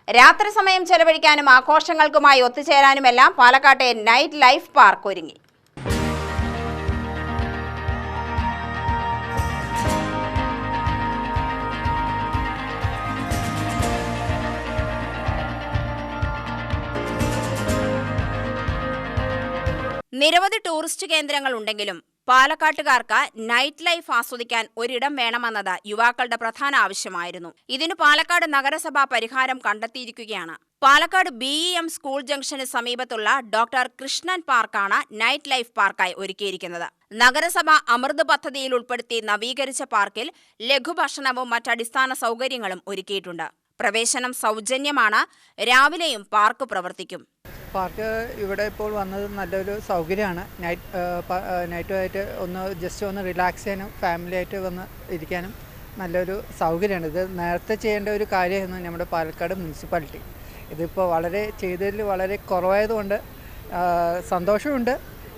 രാത്രി സമയം ചെലവഴിക്കാനും ആഘോഷങ്ങൾക്കുമായി ഒത്തുചേരാനുമെല്ലാം പാലക്കാട്ടെ നൈറ്റ് ലൈഫ് പാർക്ക് ഒരുങ്ങി. നിരവധി ടൂറിസ്റ്റ് കേന്ദ്രങ്ങൾ ഉണ്ടെങ്കിലും പാലക്കാട്ടുകാർക്ക് നൈറ്റ് ലൈഫ് ആസ്വദിക്കാൻ ഒരിടം വേണമെന്നത് യുവാക്കളുടെ പ്രധാന ആവശ്യമായിരുന്നു. ഇതിനു പാലക്കാട് നഗരസഭ പരിഹാരം കണ്ടെത്തിയിരിക്കുകയാണ്. പാലക്കാട് BEM സ്കൂൾ ജംഗ്ഷന് സമീപത്തുള്ള ഡോക്ടർ കൃഷ്ണൻ പാർക്കാണ് നൈറ്റ് ലൈഫ് പാർക്കായി ഒരുക്കിയിരിക്കുന്നത്. നഗരസഭ അമൃത് പദ്ധതിയിൽ ഉൾപ്പെടുത്തി നവീകരിച്ച പാർക്കിൽ ലഘുഭക്ഷണവും മറ്റടിസ്ഥാന സൗകര്യങ്ങളും ഒരുക്കിയിട്ടുണ്ട്. പ്രവേശനം സൗജന്യമാണ്. രാവിലെയും പാർക്ക് പ്രവർത്തിക്കും. പാർക്ക് ഇവിടെ ഇപ്പോൾ വന്നത് നല്ലൊരു സൗകര്യമാണ്. നൈറ്റുമായിട്ട് ജസ്റ്റ് ഒന്ന് റിലാക്സ് ചെയ്യാനും ഫാമിലി ആയിട്ട് വന്ന് ഇരിക്കാനും നല്ലൊരു സൗകര്യമാണ്. ഇത് നേരത്തെ ചെയ്യേണ്ട ഒരു കാര്യമായിരുന്നു നമ്മുടെ പാലക്കാട് മുനിസിപ്പാലിറ്റി. ഇതിപ്പോൾ ചെയ്തതിൽ വളരെ കുറവായതുകൊണ്ട് സന്തോഷമുണ്ട്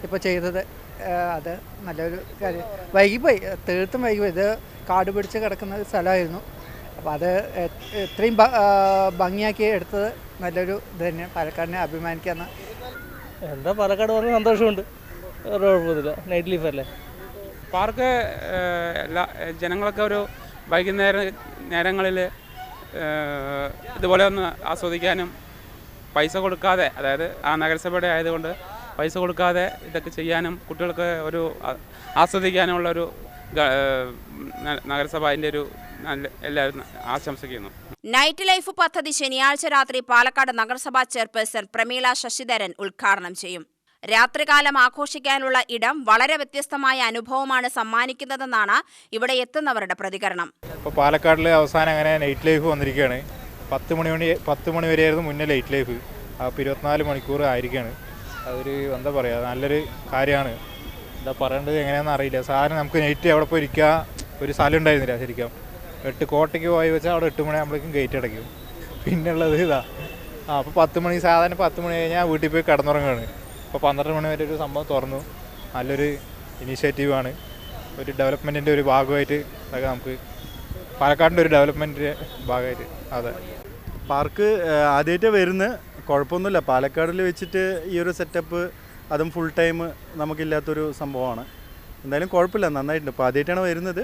ഇപ്പോൾ ചെയ്തത്. അത് നല്ലൊരു കാര്യം. വൈകിപ്പോയി, തീർത്തും വൈകിപ്പോയി. ഇത് കാട് പിടിച്ച് കിടക്കുന്ന ഒരു സ്ഥലമായിരുന്നു. അപ്പോൾ അത് ഇത്രയും ഭംഗിയാക്കി എടുത്തത് നല്ലൊരു ഇത് തന്നെ. പാലക്കാടിനെ അഭിമാനിക്കാന്ന്. എന്താ പാലക്കാട് പറഞ്ഞ സന്തോഷമുണ്ട്. കുഴപ്പമൊന്നുമില്ല. നൈറ്റ് ലൈഫ് അല്ലേ പാർക്ക്. ജനങ്ങളൊക്കെ ഒരു നേരങ്ങളിൽ ഇതുപോലെ ഒന്ന് ആസ്വദിക്കാനും പൈസ കൊടുക്കാതെ, അതായത് ആ നഗരസഭയുടെ ആയതുകൊണ്ട് പൈസ കൊടുക്കാതെ ഇതൊക്കെ ചെയ്യാനും കുട്ടികൾക്ക് ഒരു ആസ്വദിക്കാനുമുള്ള ഒരു നഗരസഭ അതിൻ്റെ ഒരു എല്ലാവരും ആശംസിക്കുന്നു. നൈറ്റ് ലൈഫ് പദ്ധതി ശനിയാഴ്ച രാത്രി പാലക്കാട് നഗരസഭാ ചെയർപേഴ്സൺ പ്രമീള ശശിധരൻ ഉദ്ഘാടനം ചെയ്യും. രാത്രികാലം ആഘോഷിക്കാനുള്ള ഇടം വളരെ വ്യത്യസ്തമായ അനുഭവമാണ് സമ്മാനിക്കുന്നതെന്നാണ് ഇവിടെ എത്തുന്നവരുടെ പ്രതികരണം. ഇപ്പോൾ പാലക്കാടിൽ അവസാനം അങ്ങനെ നൈറ്റ് ലൈഫ് വന്നിരിക്കുകയാണ്. 10 മണി വരെയായിരുന്നു മുന്നേ നൈറ്റ് ലൈഫ്. അപ്പോൾ 24 മണിക്കൂർ ആയിരിക്കുകയാണ്. അതൊരു എന്താ പറയുക, നല്ലൊരു കാര്യമാണ്. എന്താ പറയേണ്ടത് എങ്ങനെയാണെന്ന് അറിയില്ല. സാധാരണ നമുക്ക് നൈറ്റ് അവിടെ പോയി ഇരിക്കുക ഒരു സ്ഥലം ഉണ്ടായിരുന്നില്ല. ശരിക്കും 8 കോട്ടയ്ക്ക് പോയി വെച്ചാൽ അവിടെ 8 മണിയാകുമ്പോഴേക്കും ഗേറ്റ് അടയ്ക്കും. പിന്നുള്ളത് ഇതാ. അപ്പോൾ 10 മണി, സാധാരണ 10 മണി കഴിഞ്ഞാൽ വീട്ടിൽ പോയി കിടന്നുറങ്ങുകയാണ്. ഇപ്പോൾ 12 മണി വരെ ഒരു സംഭവം തുറന്നു. നല്ലൊരു ഇനീഷ്യേറ്റീവാണ്. ഒരു ഡെവലപ്മെൻറ്റിൻ്റെ ഒരു ഭാഗമായിട്ട് അതൊക്കെ നമുക്ക് പാലക്കാടിൻ്റെ ഒരു ഡെവലപ്മെൻറ്റിൻ്റെ ഭാഗമായിട്ട്. അതെ, പാർക്ക് ആദ്യമായിട്ട് വരുന്നത് കുഴപ്പമൊന്നുമില്ല. പാലക്കാടിൽ വെച്ചിട്ട് ഈ ഒരു സെറ്റപ്പ് അതും ഫുൾ ടൈം നമുക്കില്ലാത്തൊരു സംഭവമാണ്. എന്തായാലും കുഴപ്പമില്ല, നന്നായിട്ടുണ്ട്. ഇപ്പോൾ ആദ്യമായിട്ടാണ് വരുന്നത്.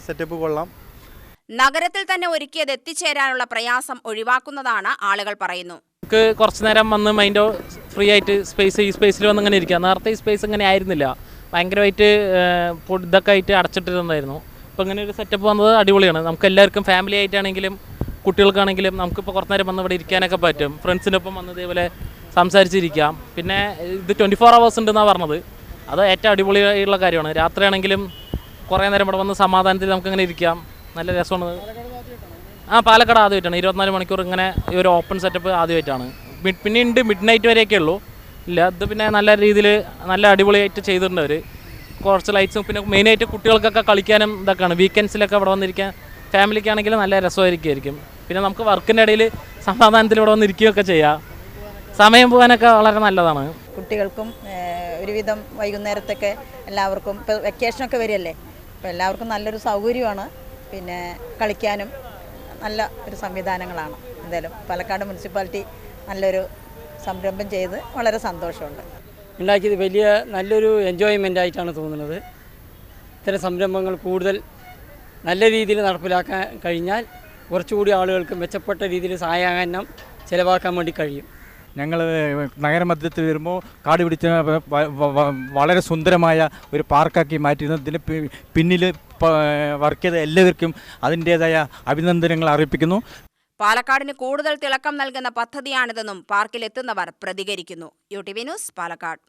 സെറ്റപ്പ് കൊള്ളാം. നഗരത്തിൽ തന്നെ ഒരുക്കിയത് എത്തിച്ചേരാനുള്ള പ്രയാസം ഒഴിവാക്കുന്നതാണ് ആളുകൾ പറയുന്നു. നമുക്ക് കുറച്ച് നേരം വന്ന് മൈൻഡ് ഫ്രീ ആയിട്ട് ഈ സ്പേസിൽ വന്ന് ഇങ്ങനെ ഇരിക്കാം. നേരത്തെ ഈ സ്പേസ് ഇങ്ങനെ ആയിരുന്നില്ല. ഭയങ്കരമായിട്ട് ഇതൊക്കെ ആയിട്ട് അടച്ചിട്ടിരുന്നായിരുന്നു. അപ്പോൾ ഇങ്ങനെ ഒരു സെറ്റപ്പ് വന്നത് അടിപൊളിയാണ്. നമുക്ക് എല്ലാവർക്കും ഫാമിലി ആയിട്ടാണെങ്കിലും കുട്ടികൾക്കാണെങ്കിലും നമുക്കിപ്പോൾ കുറച്ച് നേരം വന്ന് ഇവിടെ ഇരിക്കാനൊക്കെ പറ്റും. ഫ്രണ്ട്സിനൊപ്പം വന്ന് ഇതേപോലെ സംസാരിച്ചിരിക്കാം. പിന്നെ ഇത് 24 hours ഉണ്ടെന്നാണ് പറഞ്ഞത്. അത് ഏറ്റവും അടിപൊളിയായിട്ടുള്ള കാര്യമാണ്. രാത്രിയാണെങ്കിലും കുറേ നേരം ഇവിടെ വന്ന് സമാധാനത്തിൽ നമുക്കിങ്ങനെ ഇരിക്കാം. നല്ല രസമാണ്. പാലക്കാട് ആദ്യമായിട്ടാണ് 24 മണിക്കൂർ ഇങ്ങനെ ഈ ഒരു ഓപ്പൺ സെറ്റപ്പ് ആദ്യമായിട്ടാണ്. പിന്നെ ഉണ്ട് മിഡ് നൈറ്റ് വരെയൊക്കെ ഉള്ളൂ. ഇല്ല, ഇത് പിന്നെ നല്ല രീതിയിൽ നല്ല അടിപൊളിയായിട്ട് ചെയ്തിട്ടുണ്ട് അവർ. കുറച്ച് ലൈറ്റ്സും പിന്നെ മെയിനായിട്ട് കുട്ടികൾക്കൊക്കെ കളിക്കാനും ഇതൊക്കെയാണ്. വീക്കെൻഡ്സിലൊക്കെ ഇവിടെ വന്നിരിക്കാൻ ഫാമിലിക്കാണെങ്കിൽ നല്ല രസമായിരിക്കും. പിന്നെ നമുക്ക് വർക്കിൻ്റെ ഇടയിൽ സമാധാനത്തിൽ ഇവിടെ വന്നിരിക്കുകയൊക്കെ ചെയ്യാം. സമയം പോകാനൊക്കെ വളരെ നല്ലതാണ്. കുട്ടികൾക്കും ഒരുവിധം വൈകുന്നേരത്തൊക്കെ എല്ലാവർക്കും ഇപ്പോൾ വെക്കേഷനൊക്കെ വരികയല്ലേ, അപ്പോൾ എല്ലാവർക്കും നല്ലൊരു സൗകര്യമാണ്. പിന്നെ കളിക്കാനും നല്ല ഒരു സംവിധാനങ്ങളാണ്. എന്തായാലും പാലക്കാട് മുനിസിപ്പാലിറ്റി നല്ലൊരു സംരംഭം ചെയ്ത് വളരെ സന്തോഷമുണ്ട്. ഉണ്ടാക്കിയത് നല്ലൊരു എൻജോയ്മെൻ്റ് ആയിട്ടാണ് തോന്നുന്നത്. ഇത്തരം സംരംഭങ്ങൾ കൂടുതൽ നല്ല രീതിയിൽ നടപ്പിലാക്കാൻ കഴിഞ്ഞാൽ കുറച്ചുകൂടി ആളുകൾക്ക് മെച്ചപ്പെട്ട രീതിയിൽ സഹായം ചിലവാക്കാൻ വേണ്ടി കഴിയും. ഞങ്ങൾ നഗരമധ്യത്തിൽ വരുമ്പോൾ കാട് പിടിച്ച വളരെ സുന്ദരമായ ഒരു പാർക്കാക്കി മാറ്റിയിരുന്നു. ഇതിന് പിന്നിൽ വർക്ക് ചെയ്ത എല്ലാവർക്കും അതിൻ്റേതായ അഭിനന്ദനങ്ങൾ അറിയിപ്പിക്കുന്നു. പാലക്കാടിന് കൂടുതൽ തിളക്കം നൽകുന്ന പദ്ധതിയാണിതെന്നും പാർക്കിലെത്തുന്നവർ പ്രതികരിക്കുന്നു. UTV news, Palakkad.